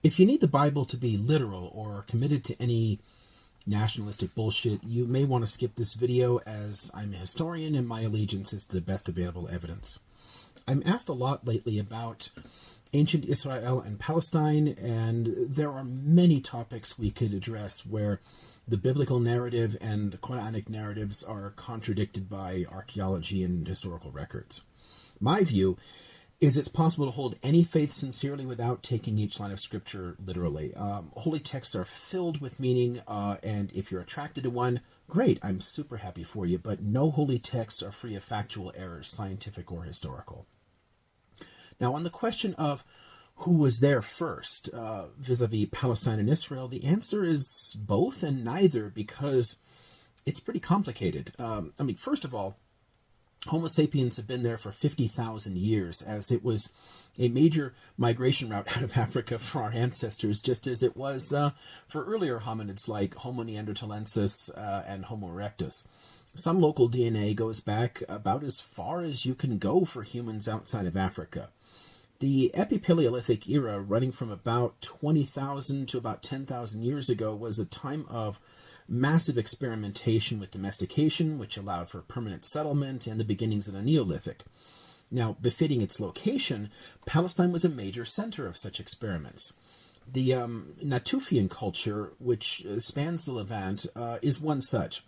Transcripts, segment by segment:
If you need the Bible to be literal or committed to any nationalistic bullshit, you may want to skip this video, as I'm a historian and my allegiance is to the best available evidence. I'm asked a lot lately about ancient Israel and Palestine, and there are many topics we could address where the biblical narrative and the Quranic narratives are contradicted by archaeology and historical records. My view is it's possible to hold any faith sincerely without taking each line of scripture literally. Holy texts are filled with meaning, and if you're attracted to one, great, I'm super happy for you, but no holy texts are free of factual errors, scientific or historical. Now, on the question of who was there first, vis-a-vis Palestine and Israel, the answer is both and neither, because it's pretty complicated. First of all, Homo sapiens have been there for 50,000 years, as it was a major migration route out of Africa for our ancestors, just as it was for earlier hominids like Homo neanderthalensis and Homo erectus. Some local DNA goes back about as far as you can go for humans outside of Africa. The Epipaleolithic era, running from about 20,000 to about 10,000 years ago, was a time of massive experimentation with domestication, which allowed for permanent settlement and the beginnings of the Neolithic. Now, befitting its location, Palestine was a major center of such experiments. The Natufian culture, which spans the Levant, is one such.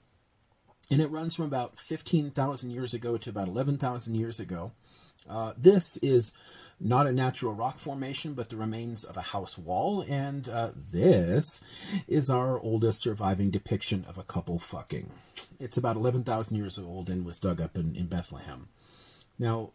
And it runs from about 15,000 years ago to about 11,000 years ago. This is not a natural rock formation, but the remains of a house wall, and this is our oldest surviving depiction of a couple fucking. It's about 11,000 years old and was dug up in Bethlehem. Now,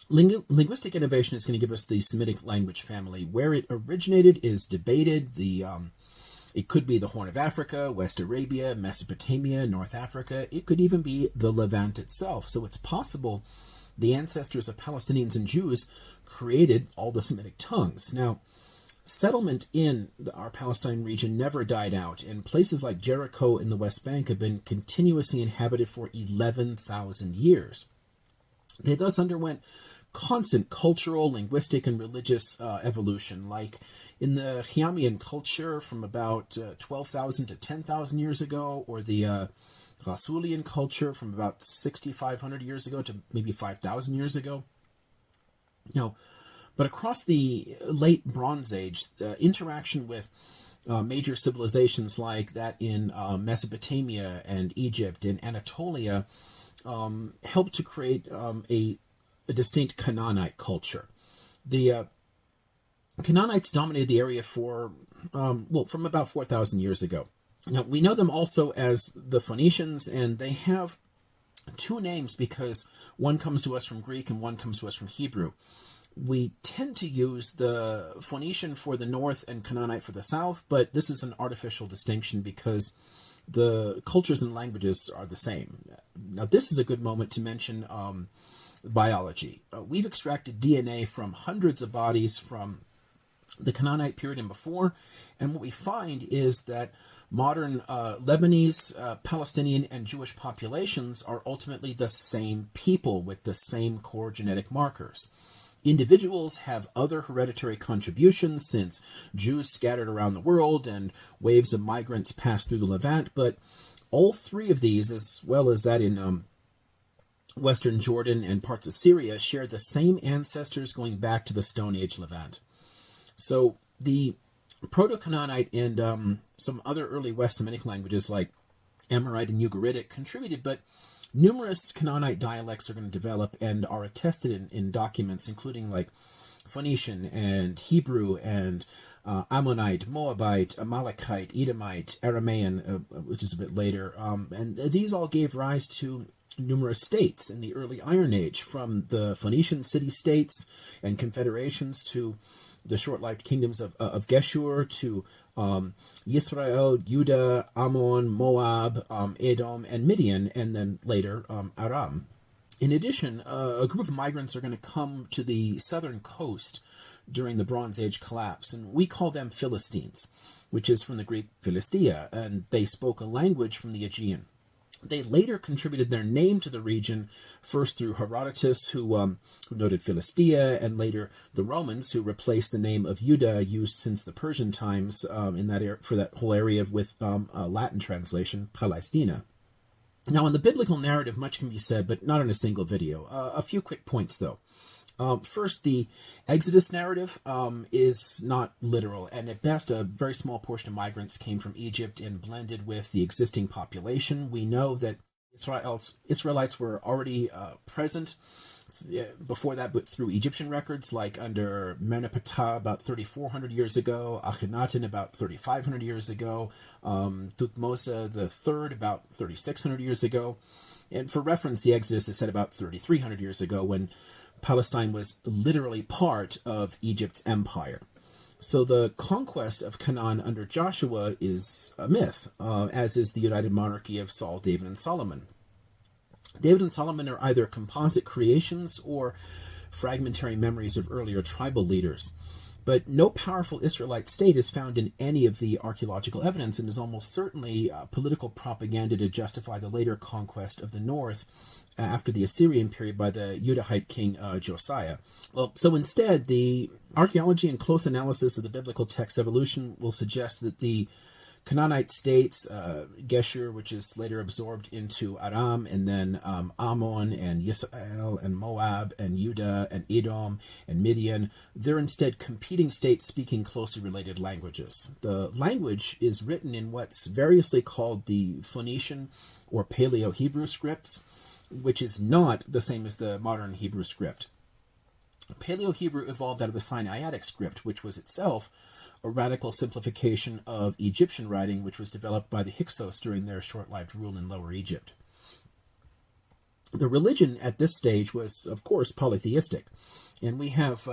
linguistic innovation is going to give us the Semitic language family. Where it originated is debated. It could be the Horn of Africa, West Arabia, Mesopotamia, North Africa. It could even be the Levant itself. So it's possible the ancestors of Palestinians and Jews created all the Semitic tongues. Now, settlement in our Palestine region never died out, and places like Jericho in the West Bank have been continuously inhabited for 11,000 years. They thus underwent constant cultural, linguistic, and religious evolution, like in the Khiamian culture from about 12,000 to 10,000 years ago, or the Rasulian culture from about 6,500 years ago to maybe 5,000 years ago. But across the late Bronze Age, the interaction with major civilizations like that in Mesopotamia and Egypt and Anatolia helped to create a distinct Canaanite culture. The Canaanites dominated the area from about 4,000 years ago. Now, we know them also as the Phoenicians, and they have two names because one comes to us from Greek and one comes to us from Hebrew. We tend to use the Phoenician for the north and Canaanite for the south, but this is an artificial distinction because the cultures and languages are the same. Now, this is a good moment to mention biology. We've extracted DNA from hundreds of bodies from the Canaanite period and before, and what we find is that modern Lebanese, Palestinian, and Jewish populations are ultimately the same people with the same core genetic markers. Individuals have other hereditary contributions since Jews scattered around the world and waves of migrants passed through the Levant, but all three of these, as well as that in Western Jordan and parts of Syria, share the same ancestors going back to the Stone Age Levant. So the Proto-Canaanite and some other early West Semitic languages like Amorite and Ugaritic contributed, but numerous Canaanite dialects are going to develop and are attested in documents, including like Phoenician and Hebrew and Ammonite, Moabite, Amalekite, Edomite, Aramaean, which is a bit later. And these all gave rise to numerous states in the early Iron Age, from the Phoenician city-states and confederations to the short-lived kingdoms of Geshur to Yisrael, Judah, Ammon, Moab, Edom, and Midian, and then later Aram. In addition, a group of migrants are going to come to the southern coast during the Bronze Age collapse, and we call them Philistines, which is from the Greek Philistia, and they spoke a language from the Aegean. They later contributed their name to the region, first through Herodotus, who noted Philistia, and later the Romans, who replaced the name of Judah, used since the Persian times for that whole area with a Latin translation, Palestina. Now, in the biblical narrative, much can be said, but not in a single video. A few quick points, though. First, the Exodus narrative is not literal, and at best a very small portion of migrants came from Egypt and blended with the existing population. We know that Israelites were already present before that, but through Egyptian records, like under Meneptah about 3,400 years ago, Akhenaten about 3,500 years ago, Thutmose III about 3,600 years ago. And for reference, the Exodus is set about 3,300 years ago, when Palestine was literally part of Egypt's empire. So the conquest of Canaan under Joshua is a myth, as is the united monarchy of Saul, David, and Solomon. David and Solomon are either composite creations or fragmentary memories of earlier tribal leaders. But no powerful Israelite state is found in any of the archaeological evidence, and is almost certainly political propaganda to justify the later conquest of the north after the Assyrian period by the Judahite king Josiah. Well, so instead, the archaeology and close analysis of the biblical text evolution will suggest that the Canaanite states, Geshur, which is later absorbed into Aram, and then Ammon and Yisrael and Moab and Judah and Edom and Midian, they're instead competing states speaking closely related languages. The language is written in what's variously called the Phoenician or Paleo-Hebrew scripts, which is not the same as the modern Hebrew script. Paleo-Hebrew evolved out of the Sinaitic script, which was itself a radical simplification of Egyptian writing, which was developed by the Hyksos during their short-lived rule in Lower Egypt. The religion at this stage was, of course, polytheistic, and we have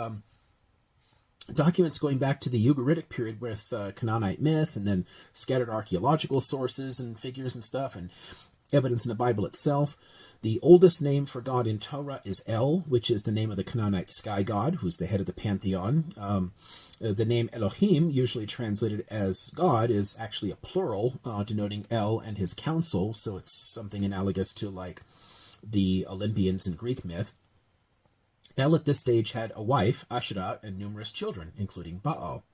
documents going back to the Ugaritic period with Canaanite myth, and then scattered archaeological sources and figures and stuff, and evidence in the Bible itself. The oldest name for God in Torah is El, which is the name of the Canaanite sky god, who's the head of the pantheon. The name Elohim, usually translated as God, is actually a plural, denoting El and his council, so it's something analogous to like the Olympians in Greek myth. El at this stage had a wife, Asherah, and numerous children, including Baal.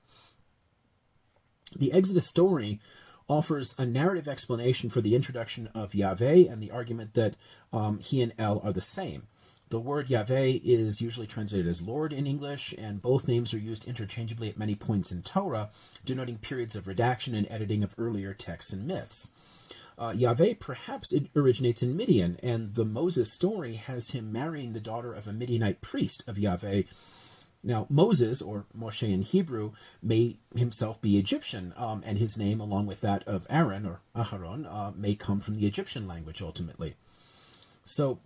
The Exodus story offers a narrative explanation for the introduction of Yahweh and the argument that he and El are the same. The word Yahweh is usually translated as Lord in English, and both names are used interchangeably at many points in Torah, denoting periods of redaction and editing of earlier texts and myths. Yahweh perhaps it originates in Midian, and the Moses story has him marrying the daughter of a Midianite priest of Yahweh. Now, Moses, or Moshe in Hebrew, may himself be Egyptian, and his name, along with that of Aaron, or Aharon, may come from the Egyptian language ultimately. So,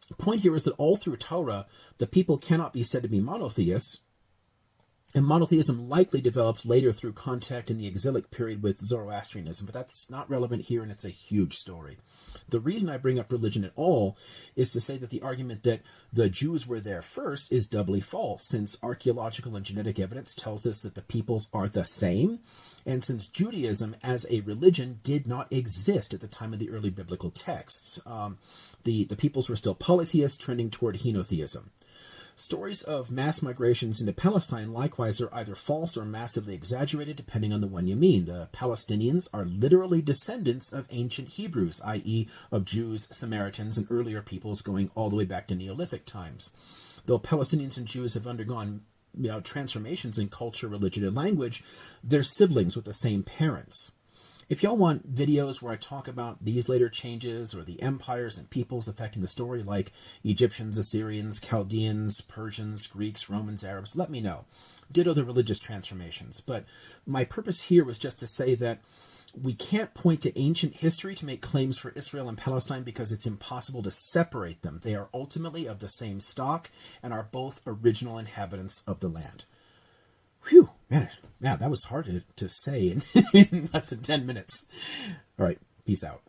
the point here is that all through Torah, the people cannot be said to be monotheists, and monotheism likely developed later through contact in the exilic period with Zoroastrianism, but that's not relevant here, and it's a huge story. The reason I bring up religion at all is to say that the argument that the Jews were there first is doubly false, since archaeological and genetic evidence tells us that the peoples are the same, and since Judaism as a religion did not exist at the time of the early biblical texts. The peoples were still polytheists, trending toward henotheism. Stories of mass migrations into Palestine likewise are either false or massively exaggerated, depending on the one you mean. The Palestinians are literally descendants of ancient Hebrews, i.e. of Jews, Samaritans, and earlier peoples going all the way back to Neolithic times. Though Palestinians and Jews have undergone transformations in culture, religion, and language, they're siblings with the same parents. If y'all want videos where I talk about these later changes or the empires and peoples affecting the story, like Egyptians, Assyrians, Chaldeans, Persians, Greeks, Romans, Arabs, let me know. Ditto the religious transformations. But my purpose here was just to say that we can't point to ancient history to make claims for Israel and Palestine because it's impossible to separate them. They are ultimately of the same stock and are both original inhabitants of the land. Whew, man, that was hard to say in less than 10 minutes. All right, peace out.